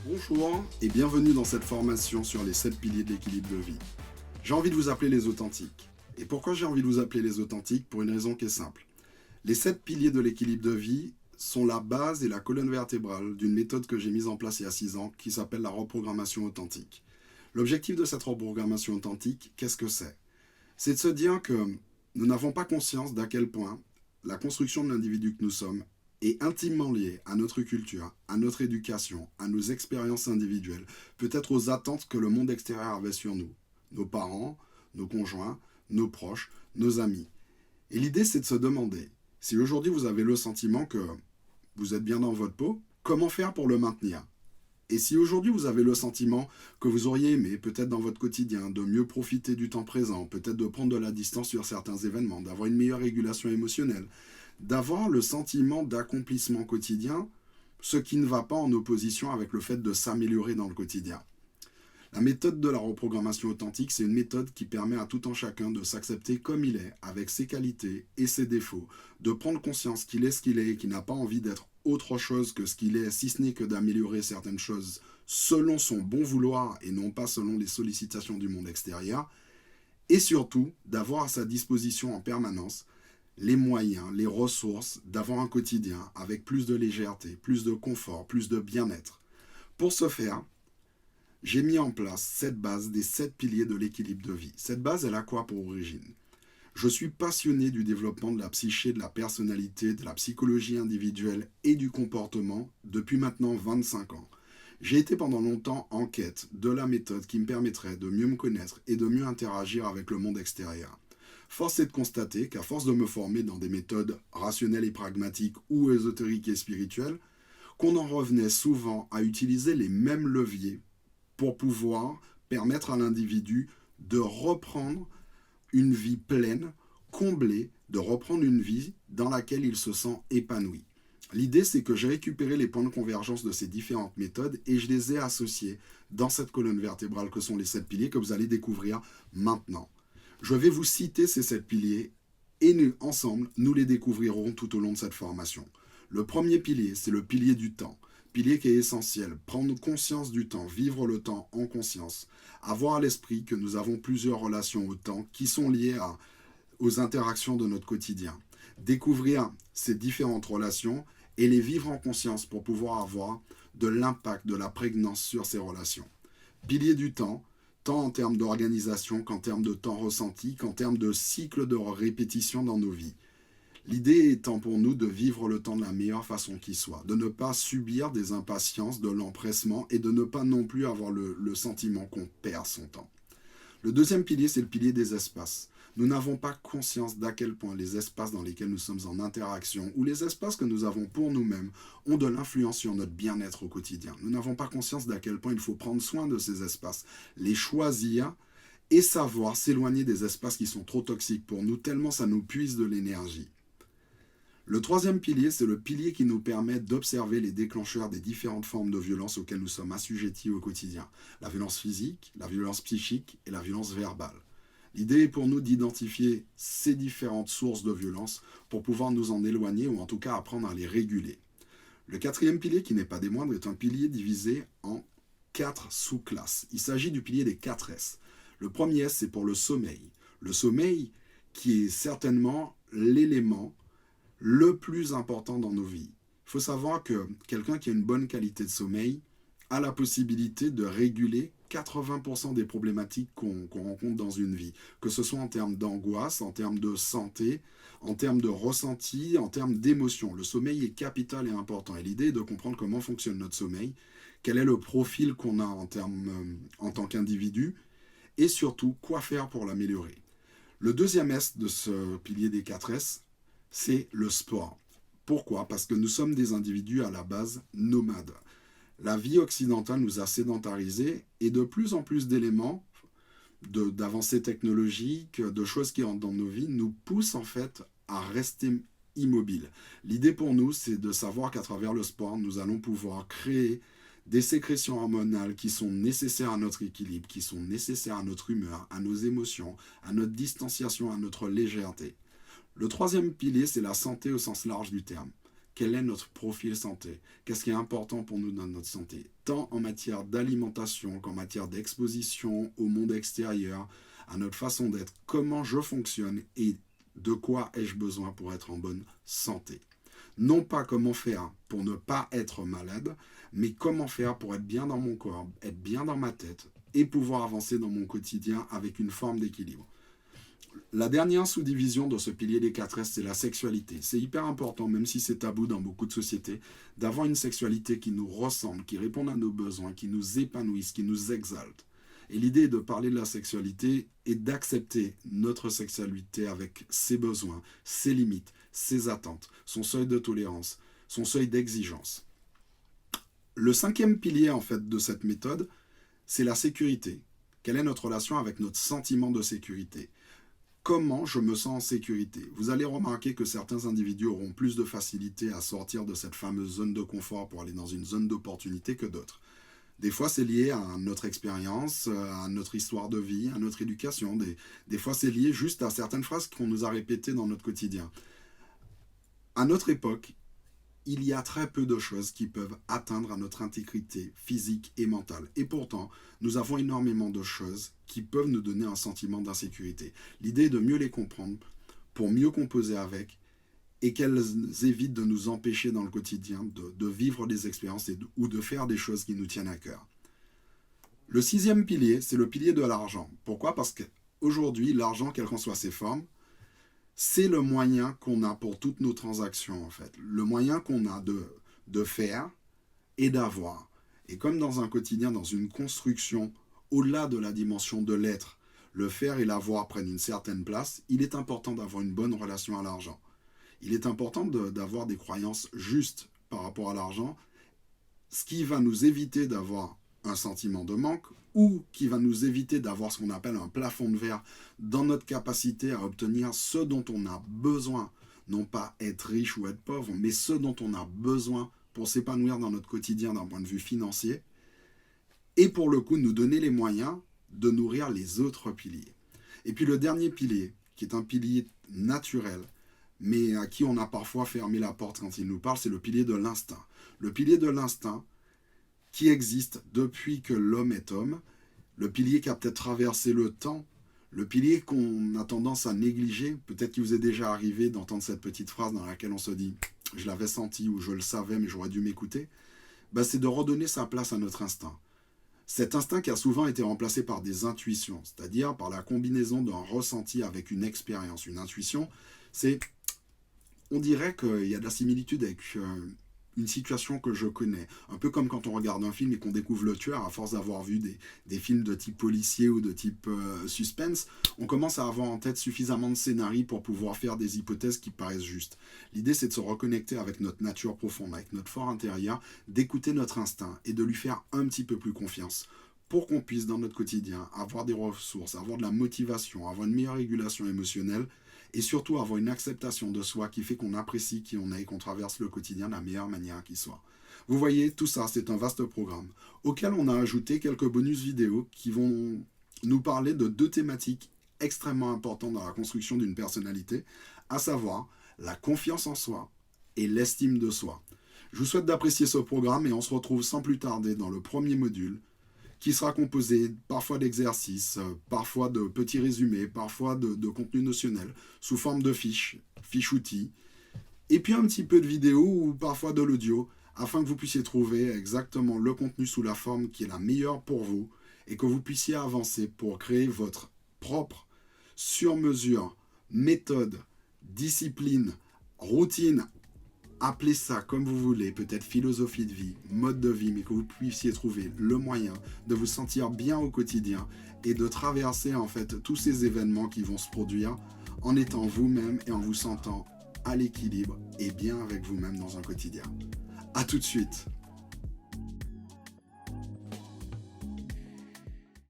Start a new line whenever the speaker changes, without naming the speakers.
Bonjour et bienvenue dans cette formation sur les 7 piliers de l'équilibre de vie. J'ai envie de vous appeler les authentiques. Et pourquoi j'ai envie de vous appeler les authentiques? Pour une raison qui est simple. Les 7 piliers de l'équilibre de vie sont la base et la colonne vertébrale d'une méthode que j'ai mise en place il y a 6 ans qui s'appelle la reprogrammation authentique. L'objectif de cette reprogrammation authentique, qu'est-ce que c'est? C'est de se dire que nous n'avons pas conscience d'à quel point la construction de l'individu que nous sommes est intimement liée à notre culture, à notre éducation, à nos expériences individuelles, peut-être aux attentes que le monde extérieur avait sur nous, nos parents, nos conjoints, nos proches, nos amis. Et l'idée, c'est de se demander, si aujourd'hui vous avez le sentiment que vous êtes bien dans votre peau, comment faire pour le maintenir? Et si aujourd'hui vous avez le sentiment que vous auriez aimé, peut-être dans votre quotidien, de mieux profiter du temps présent, peut-être de prendre de la distance sur certains événements, d'avoir une meilleure régulation émotionnelle, d'avoir le sentiment d'accomplissement quotidien, ce qui ne va pas en opposition avec le fait de s'améliorer dans le quotidien. La méthode de la reprogrammation authentique, c'est une méthode qui permet à tout un chacun de s'accepter comme il est, avec ses qualités et ses défauts, de prendre conscience qu'il est ce qu'il est et qu'il n'a pas envie d'être autre chose que ce qu'il est, si ce n'est que d'améliorer certaines choses selon son bon vouloir et non pas selon les sollicitations du monde extérieur, et surtout d'avoir à sa disposition en permanence les moyens, les ressources d'avoir un quotidien avec plus de légèreté, plus de confort, plus de bien-être. Pour ce faire, j'ai mis en place cette base des 7 piliers de l'équilibre de vie. Cette base, elle a quoi pour origine? Je suis passionné du développement de la psyché, de la personnalité, de la psychologie individuelle et du comportement depuis maintenant 25 ans. J'ai été pendant longtemps en quête de la méthode qui me permettrait de mieux me connaître et de mieux interagir avec le monde extérieur. Force est de constater qu'à force de me former dans des méthodes rationnelles et pragmatiques ou ésotériques et spirituelles, qu'on en revenait souvent à utiliser les mêmes leviers pour pouvoir permettre à l'individu de reprendre une vie pleine, comblée, de reprendre une vie dans laquelle il se sent épanoui. L'idée, c'est que j'ai récupéré les points de convergence de ces différentes méthodes et je les ai associés dans cette colonne vertébrale que sont les 7 piliers que vous allez découvrir maintenant. Je vais vous citer ces 7 piliers et nous, ensemble, nous les découvrirons tout au long de cette formation. Le premier pilier, c'est le pilier du temps. Pilier qui est essentiel, prendre conscience du temps, vivre le temps en conscience, avoir à l'esprit que nous avons plusieurs relations au temps qui sont liées aux interactions de notre quotidien. Découvrir ces différentes relations et les vivre en conscience pour pouvoir avoir de l'impact, de la prégnance sur ces relations. Pilier du temps, tant en termes d'organisation qu'en termes de temps ressenti, qu'en termes de cycle de répétition dans nos vies. L'idée étant pour nous de vivre le temps de la meilleure façon qui soit, de ne pas subir des impatiences, de l'empressement et de ne pas non plus avoir le sentiment qu'on perd son temps. Le deuxième pilier, c'est le pilier des espaces. Nous n'avons pas conscience d'à quel point les espaces dans lesquels nous sommes en interaction ou les espaces que nous avons pour nous-mêmes ont de l'influence sur notre bien-être au quotidien. Nous n'avons pas conscience d'à quel point il faut prendre soin de ces espaces, les choisir et savoir s'éloigner des espaces qui sont trop toxiques pour nous, tellement ça nous puise de l'énergie. Le troisième pilier, c'est le pilier qui nous permet d'observer les déclencheurs des différentes formes de violence auxquelles nous sommes assujettis au quotidien. La violence physique, la violence psychique et la violence verbale. L'idée est pour nous d'identifier ces différentes sources de violence pour pouvoir nous en éloigner ou en tout cas apprendre à les réguler. Le quatrième pilier, qui n'est pas des moindres, est un pilier divisé en 4 sous-classes. Il s'agit du pilier des 4 S. Le premier S, c'est pour le sommeil. Le sommeil qui est certainement l'élément le plus important dans nos vies. Il faut savoir que quelqu'un qui a une bonne qualité de sommeil a la possibilité de réguler 80% des problématiques qu'on rencontre dans une vie, que ce soit en termes d'angoisse, en termes de santé, en termes de ressenti, en termes d'émotion. Le sommeil est capital et important. Et l'idée est de comprendre comment fonctionne notre sommeil, quel est le profil qu'on a en tant qu'individu, et surtout quoi faire pour l'améliorer. Le deuxième S de ce pilier des 4 S, c'est le sport. Pourquoi? Parce que nous sommes des individus à la base nomades. La vie occidentale nous a sédentarisés et de plus en plus d'éléments, d'avancées technologiques, de choses qui entrent dans nos vies, nous poussent en fait à rester immobiles. L'idée pour nous, c'est de savoir qu'à travers le sport, nous allons pouvoir créer des sécrétions hormonales qui sont nécessaires à notre équilibre, qui sont nécessaires à notre humeur, à nos émotions, à notre distanciation, à notre légèreté. Le troisième pilier, c'est la santé au sens large du terme. quel est notre profil santé, qu'est-ce qui est important pour nous dans notre santé, tant en matière d'alimentation qu'en matière d'exposition au monde extérieur, à notre façon d'être, comment je fonctionne et de quoi ai-je besoin pour être en bonne santé. Non pas comment faire pour ne pas être malade, mais comment faire pour être bien dans mon corps, être bien dans ma tête et pouvoir avancer dans mon quotidien avec une forme d'équilibre. La dernière sous-division de ce pilier des 4S, c'est la sexualité. C'est hyper important, même si c'est tabou dans beaucoup de sociétés, d'avoir une sexualité qui nous ressemble, qui réponde à nos besoins, qui nous épanouisse, qui nous exalte. Et l'idée est de parler de la sexualité et d'accepter notre sexualité avec ses besoins, ses limites, ses attentes, son seuil de tolérance, son seuil d'exigence. Le 5e pilier en fait de cette méthode, c'est la sécurité. Quelle est notre relation avec notre sentiment de sécurité ? Comment je me sens en sécurité ? Vous allez remarquer que certains individus auront plus de facilité à sortir de cette fameuse zone de confort pour aller dans une zone d'opportunité que d'autres. Des fois, c'est lié à notre expérience, à notre histoire de vie, à notre éducation. Des fois, c'est lié juste à certaines phrases qu'on nous a répétées dans notre quotidien. À notre époque, il y a très peu de choses qui peuvent atteindre à notre intégrité physique et mentale. Et pourtant, nous avons énormément de choses qui peuvent nous donner un sentiment d'insécurité. L'idée est de mieux les comprendre pour mieux composer avec et qu'elles évitent de nous empêcher dans le quotidien de vivre des expériences ou de faire des choses qui nous tiennent à cœur. Le 6e pilier, c'est le pilier de l'argent. Pourquoi ? Parce qu'aujourd'hui, l'argent, quelles qu'en soient ses formes, c'est le moyen qu'on a pour toutes nos transactions, en fait. Le moyen qu'on a de faire et d'avoir. Et comme dans un quotidien, dans une construction, au-delà de la dimension de l'être, le faire et l'avoir prennent une certaine place, il est important d'avoir une bonne relation à l'argent. Il est important d'avoir des croyances justes par rapport à l'argent, ce qui va nous éviter d'avoir un sentiment de manque ou qui va nous éviter d'avoir ce qu'on appelle un plafond de verre dans notre capacité à obtenir ce dont on a besoin. Non pas être riche ou être pauvre, mais ce dont on a besoin pour s'épanouir dans notre quotidien d'un point de vue financier et pour le coup nous donner les moyens de nourrir les autres piliers. Et puis le dernier pilier, qui est un pilier naturel, mais à qui on a parfois fermé la porte quand il nous parle, c'est le pilier de l'instinct. Le pilier de l'instinct qui existe depuis que l'homme est homme, le pilier qui a peut-être traversé le temps, le pilier qu'on a tendance à négliger. Peut-être qu'il vous est déjà arrivé d'entendre cette petite phrase dans laquelle on se dit « je l'avais senti » ou « je le savais mais j'aurais dû m'écouter », c'est de redonner sa place à notre instinct. Cet instinct qui a souvent été remplacé par des intuitions, c'est-à-dire par la combinaison d'un ressenti avec une expérience. Une intuition, c'est... On dirait qu'il y a de la similitude avec une situation que je connais. Un peu comme quand on regarde un film et qu'on découvre le tueur, à force d'avoir vu des films de type policier ou de type suspense, on commence à avoir en tête suffisamment de scénarios pour pouvoir faire des hypothèses qui paraissent justes. L'idée, c'est de se reconnecter avec notre nature profonde, avec notre fort intérieur, d'écouter notre instinct et de lui faire un petit peu plus confiance pour qu'on puisse, dans notre quotidien, avoir des ressources, avoir de la motivation, avoir une meilleure régulation émotionnelle et surtout avoir une acceptation de soi qui fait qu'on apprécie qui on est et qu'on traverse le quotidien de la meilleure manière qui soit. Vous voyez, tout ça, c'est un vaste programme auquel on a ajouté quelques bonus vidéos qui vont nous parler de 2 thématiques extrêmement importantes dans la construction d'une personnalité, à savoir la confiance en soi et l'estime de soi. Je vous souhaite d'apprécier ce programme et on se retrouve sans plus tarder dans le premier module qui sera composé parfois d'exercices, parfois de petits résumés, parfois de contenu notionnel, sous forme de fiches outils, et puis un petit peu de vidéo ou parfois de l'audio, afin que vous puissiez trouver exactement le contenu sous la forme qui est la meilleure pour vous, et que vous puissiez avancer pour créer votre propre sur-mesure, méthode, discipline, routine, appelez ça comme vous voulez, peut-être philosophie de vie, mode de vie, mais que vous puissiez trouver le moyen de vous sentir bien au quotidien et de traverser en fait tous ces événements qui vont se produire en étant vous-même et en vous sentant à l'équilibre et bien avec vous-même dans un quotidien. À tout de suite.